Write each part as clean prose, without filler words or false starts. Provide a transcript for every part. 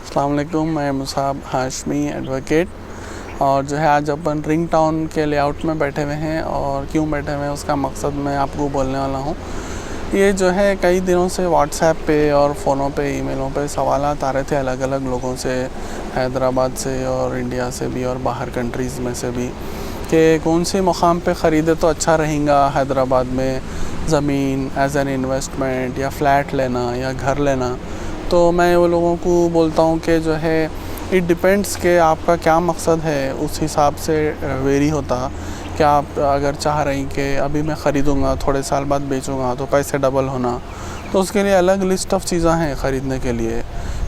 अस्सलाम वालेकुम, मैं मुसाब हाशमी एडवोकेट। और जो है आज अपन रिंग टाउन के लेआउट में बैठे हुए हैं, और क्यों बैठे हुए हैं उसका मकसद मैं आपको बोलने वाला हूँ। ये जो है कई दिनों से व्हाट्सएप पे और फ़ोनों पे, ईमेलों पे सवाल आ रहे थे अलग अलग लोगों से, हैदराबाद से और इंडिया से भी और बाहर कंट्रीज़ में से भी, कि कौन सी मुकाम पे ख़रीदे तो अच्छा रहेगा हैदराबाद में ज़मीन एज़ एन इन्वेस्टमेंट, या फ्लैट लेना या घर लेना। तो मैं वो लोगों को बोलता हूँ कि जो है इट डिपेंड्स कि आपका क्या मकसद है, उस हिसाब से वेरी होता। कि आप अगर चाह रही कि अभी मैं ख़रीदूँगा, थोड़े साल बाद बेचूँगा तो पैसे डबल होना, तो उसके लिए अलग लिस्ट ऑफ चीज़ें हैं ख़रीदने के लिए।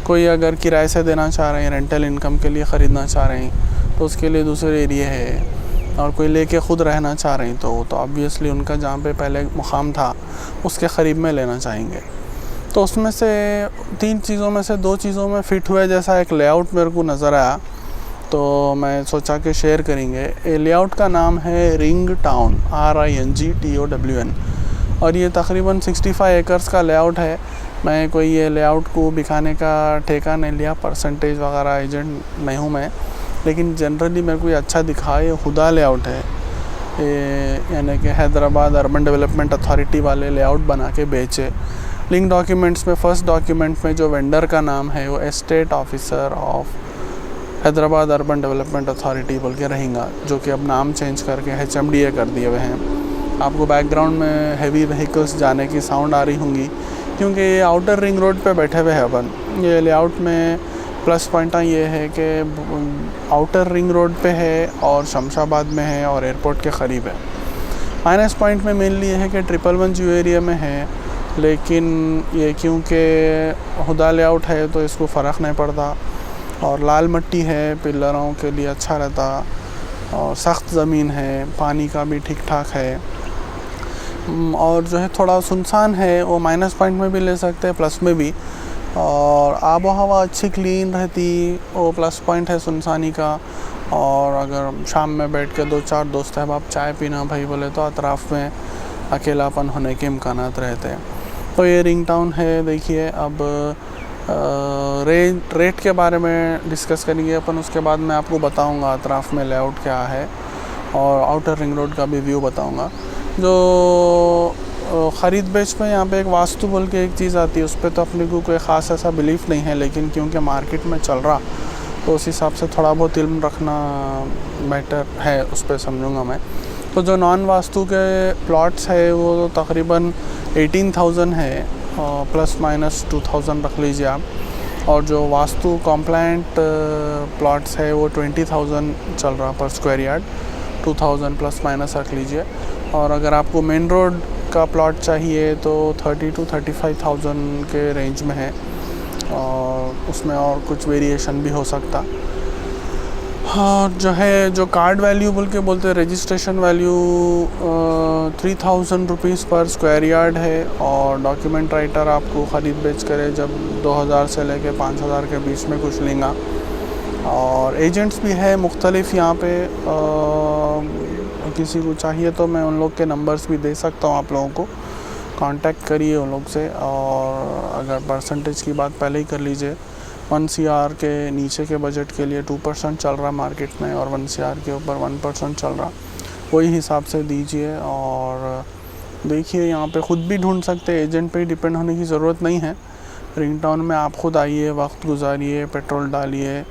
कोई अगर किराए से देना चाह रहे हैं, रेंटल इनकम के लिए ख़रीदना चाह रहे हैं, तो उसके लिए दूसरे एरिया है। और कोई लेके ख़ुद रहना चाह रही तो ऑब्वियसली उनका जहाँ पे पहले मुकाम था उसके क़रीब में लेना चाहेंगे। तो उसमें से 3 चीज़ों में से 2 चीज़ों में फ़िट हुए जैसा एक लेआउट मेरे को नज़र आया, तो मैं सोचा कि शेयर करेंगे। ये लेआउट का नाम है रिंग टाउन, RINGTOWN, और ये तकरीबन 65 एकर्स का लेआउट है। मैं कोई ये लेआउट को दिखाने का ठेका नहीं लिया, परसेंटेज वगैरह एजेंट नहीं हूँ मैं, लेकिन जनरली मेरे को ये अच्छा दिखा। ये हुदा लेआउट है, यानी कि हैदराबाद अर्बन डेवलपमेंट अथॉरिटी वाले लेआउट बना के बेचे। लिंक डॉक्यूमेंट्स में फर्स्ट डॉक्यूमेंट में जो वेंडर का नाम है वो estate officer of Hyderabad urban development authority बोल के रहेगा, जो कि अब नाम चेंज करके HMDA कर दिए हुए हैं। आपको बैकग्राउंड में हैवी व्हीकल्स जाने की साउंड आ रही होंगी, क्योंकि ये आउटर रिंग रोड पे बैठे हुए हैं अपन। ये लेआउट में प्लस पॉइंट ये है कि आउटर रिंग रोड पे है और शमशाबाद में है और एयरपोर्ट के क़रीब है। माइनस पॉइंट में मेनली ये है कि 111 एरिया में है, लेकिन ये क्योंकि हुदा लेआउट है तो इसको फ़र्क नहीं पड़ता, और लाल मिट्टी है, पिलरों के लिए अच्छा रहता, और सख्त ज़मीन है, पानी का भी ठीक ठाक है, और जो है थोड़ा सुनसान है। वो माइनस पॉइंट में भी ले सकते हैं, प्लस में भी। और आबो हवा अच्छी क्लीन रहती, वो प्लस पॉइंट है सुनसानी का। और अगर शाम में बैठ के 2-4 दोस्त अहबाब चाय पीना भाई बोले तो अतराफ़ में अकेलापन होने के इम्कानात रहते हैं। तो ये रिंग टाउन है। देखिए अब रेट के बारे में डिस्कस करेंगे अपन, उसके बाद मैं आपको बताऊंगा अतराफ़ में लेआउट क्या है, और आउटर रिंग रोड का भी व्यू बताऊंगा। जो ख़रीद बेच में यहाँ पे एक वास्तु बोल के एक चीज़ आती है, उस पर तो अपने को कोई ख़ास ऐसा बिलीफ नहीं है, लेकिन क्योंकि मार्केट में चल रहा तो उस हिसाब से थोड़ा बहुत इल्म रखना बेटर है, उस पर समझूंगा मैं। तो जो नॉन वास्तु के प्लॉट्स है वो तकरीबन 18,000 है, प्लस माइनस 2,000 रख लीजिए आप। और जो वास्तु कॉम्प्लाइंट प्लॉट्स है वो 20,000 चल रहा पर स्क्वायर यार्ड, 2,000 प्लस माइनस रख लीजिए। और अगर आपको मेन रोड का प्लॉट चाहिए तो 30 to 35,000 के रेंज में है, और उसमें और कुछ वेरिएशन भी हो सकता। हाँ, जो है जो कार्ड वैल्यू बोल के बोलते हैं, रजिस्ट्रेशन वैल्यू 3,000 रुपीज़ पर स्क्वायर यार्ड है। और डॉक्यूमेंट राइटर आपको ख़रीद बेच करे जब 2,000 से लेके 5,000 के बीच में कुछ लेंगा। और एजेंट्स भी है मुख्तलिफ यहाँ पे, किसी को चाहिए तो मैं उन लोग के नंबर्स भी दे सकता हूँ, आप लोगों को कांटेक्ट करिए उन लोग से। और अगर परसेंटेज की बात पहले ही कर लीजिए, 1 CR के नीचे के बजट के लिए 2% चल रहा मार्केट में, और 1 CR के ऊपर 1% चल रहा, वही हिसाब से दीजिए। और देखिए यहाँ पे ख़ुद भी ढूंढ सकते हैं, एजेंट पे ही डिपेंड होने की ज़रूरत नहीं है। रिंग टाउन में आप ख़ुद आइए, वक्त गुजारिए, पेट्रोल डालिए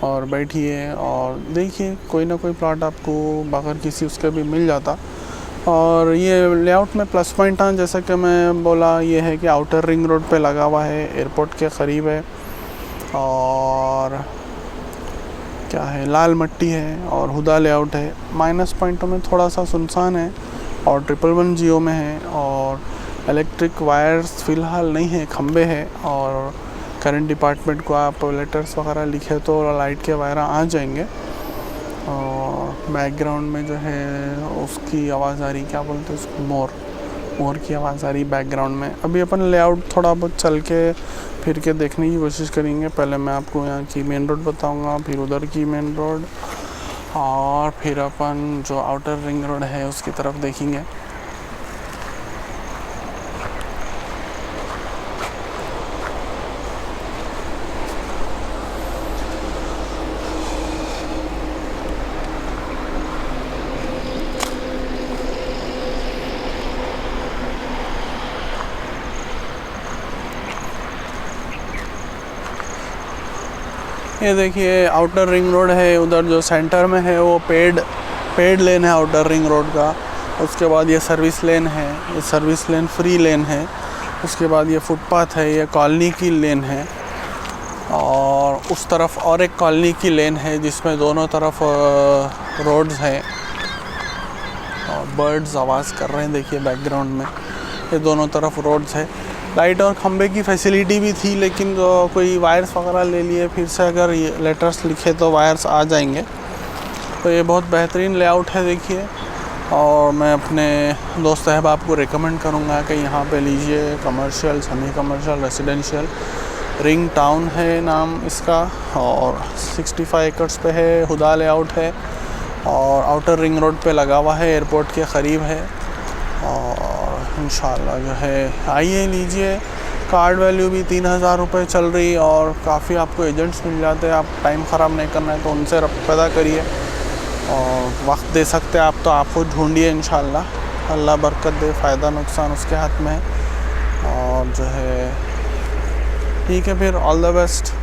और बैठिए और देखिए, कोई ना कोई प्लॉट आपको बगैर किसी उसके भी मिल जाता। और ये लेआउट में प्लस पॉइंट हैं, जैसे कि मैं बोला, ये है कि आउटर रिंग रोड पे लगा हुआ है, एयरपोर्ट के क़रीब है, और क्या है, लाल मिट्टी है और हुदा लेआउट है। माइनस पॉइंटों में थोड़ा सा सुनसान है, और 111 जियो में है, और इलेक्ट्रिक वायर्स फ़िलहाल नहीं है, खंबे हैं। और करंट डिपार्टमेंट को आप लेटर्स वगैरह लिखे तो लाइट के वायर आ जाएंगे। और बैकग्राउंड में जो है उसकी आवाज़ आ रही, क्या बोलते हैं उसको, मोर की आवाज़ आ रही बैकग्राउंड में। अभी अपन लेआउट थोड़ा बहुत चल के फिर के देखने की कोशिश करेंगे। पहले मैं आपको यहाँ की मेन रोड बताऊँगा, फिर उधर की मेन रोड, और फिर अपन जो आउटर रिंग रोड है उसकी तरफ देखेंगे। ये देखिए आउटर रिंग रोड है, उधर जो सेंटर में है वो पेड लेन है आउटर रिंग रोड का। उसके बाद ये सर्विस लेन है, ये सर्विस लेन फ्री लेन है। उसके बाद ये फुटपाथ है, ये कॉलोनी की लेन है। और उस तरफ और एक कॉलोनी की लेन है जिसमें दोनों तरफ रोड्स हैं। और बर्ड्स आवाज़ कर रहे हैं देखिए बैकग्राउंड में। ये दोनों तरफ रोड्स है। लाइट और खंबे की फैसिलिटी भी थी, लेकिन कोई वायर्स वगैरह ले लिए, फिर से अगर ये लेटर्स लिखे तो वायर्स आ जाएंगे। तो ये बहुत बेहतरीन लेआउट है देखिए। और मैं अपने दोस्त अहबाब को रिकमेंड करूँगा कि यहाँ पे लीजिए। Commercial, semi commercial, residential, ring town है नाम इसका, और 65 एकड़्स पे है। हुदा लेआउट है और आउटर रिंग रोड पे लगा हुआ है, एयरपोर्ट के क़रीब है। और इंशाल्लाह जो है आइए लीजिए। कार्ड वैल्यू भी 3000 रुपये चल रही, और काफ़ी आपको एजेंट्स मिल जाते हैं। आप टाइम ख़राब नहीं करना है तो उनसे रब्ता करिए, और वक्त दे सकते हैं आप तो आप खुद ढूंढिए। इंशाल्लाह अल्लाह बरकत दे, फ़ायदा नुकसान उसके हाथ में है। और जो है ठीक है, फिर ऑल द बेस्ट।